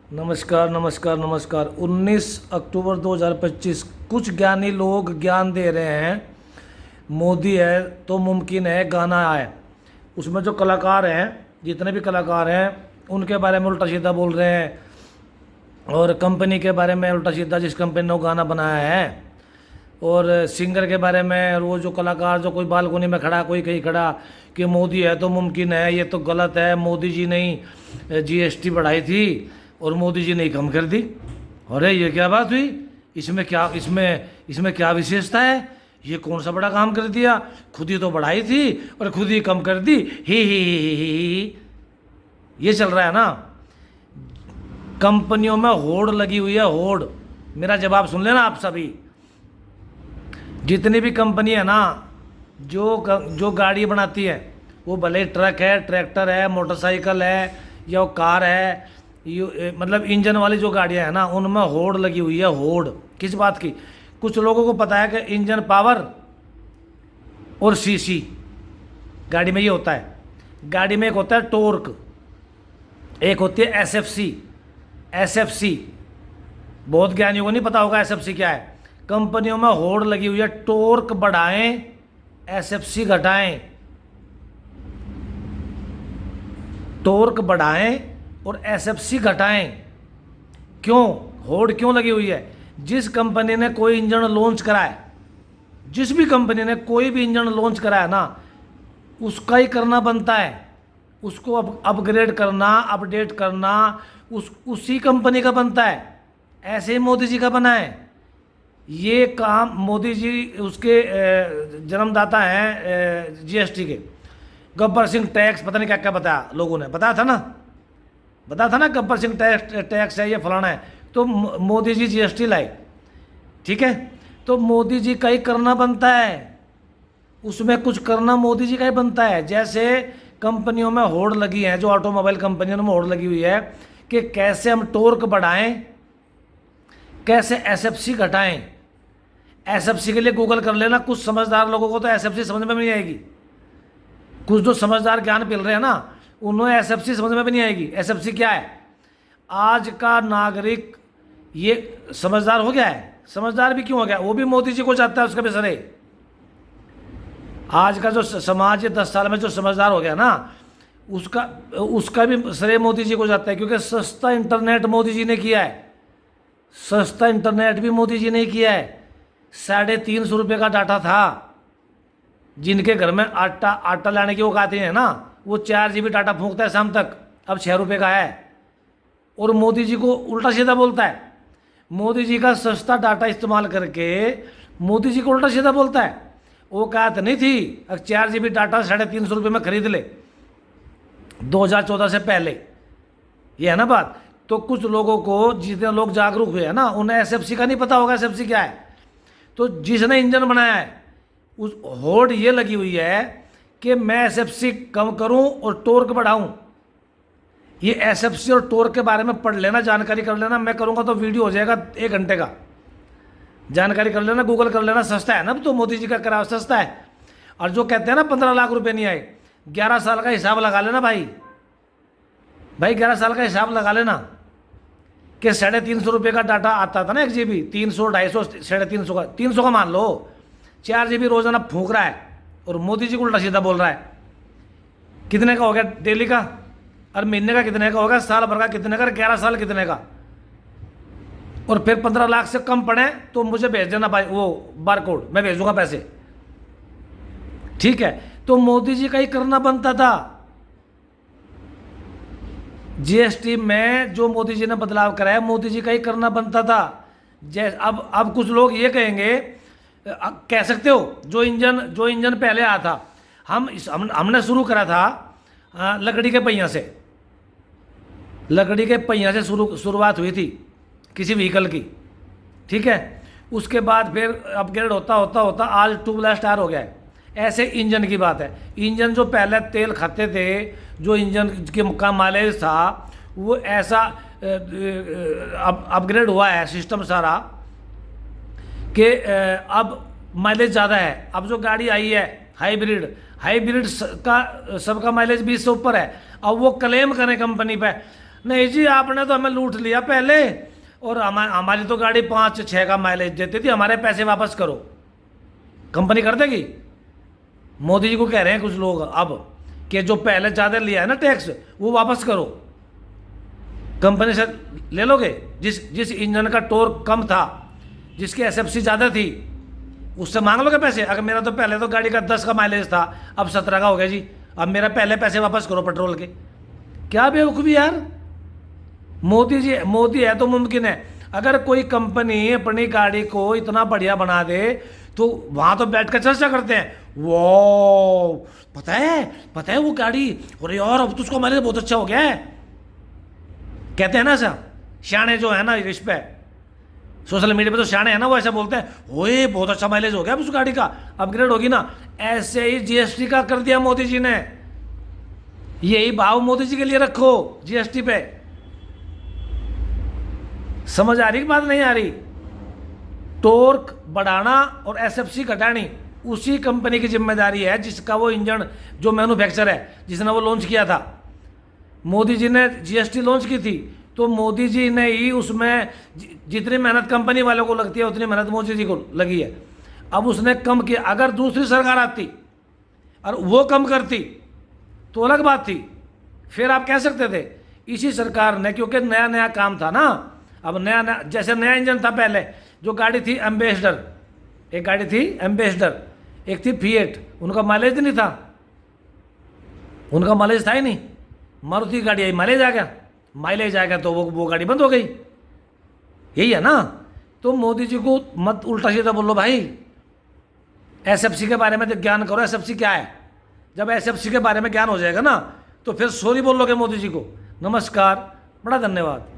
नमस्कार नमस्कार नमस्कार। 19 अक्टूबर 2025 कुछ ज्ञानी लोग ज्ञान दे रहे हैं। मोदी है तो मुमकिन है गाना आए। उसमें जो कलाकार हैं, जितने भी कलाकार हैं, उनके बारे में उल्टा सीधा बोल रहे हैं और कंपनी के बारे में उल्टा सीधा, जिस कंपनी ने वो गाना बनाया है, और सिंगर के बारे में। वो जो कलाकार जो कोई बालकोनी में खड़ा, कोई कहीं खड़ा कि मोदी है तो मुमकिन है, ये तो गलत है, मोदी जी ने ही जीएसटी बढ़ाई थी और मोदी जी ने ही कम कर दी। अरे ये क्या बात हुई? इसमें क्या विशेषता है? ये कौन सा बड़ा काम कर दिया? खुद ही तो बढ़ाई थी और खुद ही कम कर दी। ही। ये चल रहा है ना। कंपनियों में होड़ लगी हुई है, होड़। मेरा जवाब सुन लेना आप सभी। जितनी भी कंपनी है ना, जो गाड़ी बनाती है, वो भले ट्रक है, ट्रैक्टर है, मोटरसाइकिल है या वो कार है, मतलब इंजन वाली जो गाड़ियां हैं ना, उनमें होड़ लगी हुई है। होड़ किस बात की? कुछ लोगों को पता है कि इंजन पावर और सीसी गाड़ी में ये होता है। गाड़ी में एक होता है टोर्क, एक होती है एसएफसी। एसएफसी बहुत ज्ञानियों को नहीं पता होगा एसएफसी क्या है। कंपनियों में होड़ लगी हुई है, टोर्क बढ़ाएं, एसएफसी घटाएं। टोर्क बढ़ाएं और एसएफसी घटाएं। क्यों होड़ क्यों लगी हुई है? जिस कंपनी ने कोई इंजन लॉन्च करा है, जिस भी कंपनी ने कोई भी इंजन लॉन्च करा है ना, उसका ही करना बनता है। उसको अपग्रेड करना, अपडेट करना उसी कंपनी का बनता है। ऐसे ही मोदी जी का बना है। ये काम मोदी जी उसके जन्मदाता हैं जीएसटी के। गब्बर सिंह टैक्स, पता नहीं क्या क्या बताया लोगों ने, बताया था ना गब्बर सिंह टैक्स है, ये फलाना है। तो मोदी जी जीएसटी लाए, ठीक है। तो मोदी जी का ही करना बनता है, उसमें कुछ करना मोदी जी का ही बनता है। जैसे कंपनियों में होड़ लगी है, जो ऑटोमोबाइल कंपनियों में होड़ लगी हुई है कि कैसे हम टोर्क बढ़ाएं, कैसे एसएफसी घटाएं। एसएफसी के लिए गूगल कर लेना। कुछ समझदार लोगों को तो एसएफसी समझ में भी नहीं आएगी। कुछ जो समझदार ज्ञान मिल रहे हैं ना, उन्हें एसएफसी समझ में भी नहीं आएगी। एसएफसी क्या है? आज का नागरिक ये समझदार हो गया है। समझदार भी क्यों हो गया? वो भी मोदी जी को चाहता है, उसका भी सरे। आज का जो समाज ये 10 साल में जो समझदार हो गया ना, उसका भी श्रेय मोदी जी को जाता है। क्योंकि सस्ता इंटरनेट मोदी जी ने किया है। सस्ता इंटरनेट भी मोदी जी ने किया है। 350 रुपये का डाटा था। जिनके घर में आटा लाने की औकात है ना, वो 4 GB डाटा फूंकता है शाम तक। अब 6 रुपये का है और मोदी जी को उल्टा सीधा बोलता है। मोदी जी का सस्ता डाटा इस्तेमाल करके मोदी जी को उल्टा सीधा बोलता है। औकात नहीं थी। अब 4 GB डाटा 350 रुपये में खरीद ले 2014 से पहले। ये है ना बात। तो कुछ लोगों को, जितने लोग जागरूक हुए हैं ना, उन्हें एसएफसी का नहीं पता होगा एसएफसी क्या है। तो जिसने इंजन बनाया है, उस होड़ ये लगी हुई है कि मैं एसएफसी कम करूं और टोर्क बढ़ाऊं। ये एसएफसी और टोर्क के बारे में पढ़ लेना, जानकारी कर लेना। मैं करूंगा तो वीडियो हो जाएगा 1 घंटे का। जानकारी कर लेना, गूगल कर लेना। सस्ता है ना, तो मोदी जी का कराया सस्ता है। और जो कहते हैं ना 15 लाख रुपए नहीं आए, 11 साल का हिसाब लगा लेना भाई। 11 साल का हिसाब लगा लेना कि 350 रुपये का डाटा आता था ना 1 GB। 300, 250, 350 का, 300 का मान लो। 4 GB रोजाना फूंक रहा है और मोदी जी को उल्टा सीधा बोल रहा है। कितने का हो गया डेली का? और महीने का कितने का होगा? साल भर का कितने का? 11 साल कितने का? और फिर 15 लाख से कम पड़े तो मुझे भेज देना भाई, वो बारकोड मैं भेजूंगा पैसे, ठीक है। तो मोदी जी का ही करना बनता था। जीएसटी में जो मोदी जी ने बदलाव कराया, मोदी जी का ही करना बनता था। अब कुछ लोग ये कहेंगे, कह सकते हो, जो इंजन पहले आया था, हमने शुरू करा था लकड़ी के पहिया से। लकड़ी के पहिया से शुरुआत हुई थी किसी व्हीकल की, ठीक है। उसके बाद फिर अपग्रेड होता होता होता आज ट्यूबलेस टायर हो गया है। ऐसे इंजन की बात है। इंजन जो पहले तेल खाते थे, जो इंजन का माइलेज था, वो ऐसा अपग्रेड हुआ है सिस्टम सारा कि अब माइलेज ज़्यादा है। अब जो गाड़ी आई है हाइब्रिड का सबका माइलेज 20 से ऊपर है। अब वो क्लेम करें कंपनी पे, नहीं जी, आपने तो हमें लूट लिया पहले, और हमारी तो गाड़ी 5-6 का माइलेज देती थी, हमारे पैसे वापस करो। कंपनी कर देगी? मोदी जी को कह रहे हैं कुछ लोग अब कि जो पहले ज़्यादा लिया है ना टैक्स, वो वापस करो। कंपनी से ले लोगे? जिस इंजन का टॉर्क कम था, जिसकी एसएफसी ज़्यादा थी, उससे मांग लोगे पैसे? अगर मेरा तो पहले तो गाड़ी का 10 का माइलेज था, अब 17 का हो गया जी, अब मेरा पहले पैसे वापस करो पेट्रोल के। क्या बेवकूफ़ी यार। मोदी है तो मुमकिन है। अगर कोई कंपनी अपनी गाड़ी को इतना बढ़िया बना दे तो वहाँ तो बैठ कर चर्चा करते हैं, वो पता है वो गाड़ी, अरे यार अब तो उसका माइलेज बहुत अच्छा हो गया है। कहते हैं ना ऐसा, शाणे जो है ना इस पे सोशल मीडिया पे तो शाणे है ना, वो ऐसा बोलते हैं, ओए बहुत अच्छा माइलेज हो गया अब उस गाड़ी का, अपग्रेड होगी ना। ऐसे ही जीएसटी का कर दिया मोदी जी ने। यही भाव मोदी जी के लिए रखो जीएसटी पे। समझ आ रही बात नहीं आ रही? टॉर्क बढ़ाना और एसएफसी घटानी उसी कंपनी की जिम्मेदारी है जिसका वो इंजन जो मैन्युफैक्चर है, जिसने वो लॉन्च किया था। मोदी जी ने जीएसटी लॉन्च की थी तो मोदी जी ने ही उसमें जितनी मेहनत कंपनी वालों को लगती है उतनी मेहनत मोदी जी को लगी है। अब उसने कम किया। अगर दूसरी सरकार आती और वो कम करती तो अलग बात थी, फिर आप कह सकते थे इसी सरकार ने, क्योंकि नया नया काम था ना। अब नया जैसे नया इंजन था पहले, जो गाड़ी थी एम्बेसडर, एक गाड़ी थी एम्बेसडर, एक थी फिएट, उनका माइलेज नहीं था, उनका माइलेज था ही नहीं। मारुति गाड़ी आई, माइलेज आ गया, माइलेज आ गया तो वो गाड़ी बंद हो गई। यही है ना। तो मोदी जी को मत उल्टा सीधा बोलो भाई, एसएफसी के बारे में तो ज्ञान करो, एसएफसी क्या है। जब एसएफसी के बारे में ज्ञान हो जाएगा ना तो फिर सॉरी बोल लोगे मोदी जी को। नमस्कार, बड़ा धन्यवाद।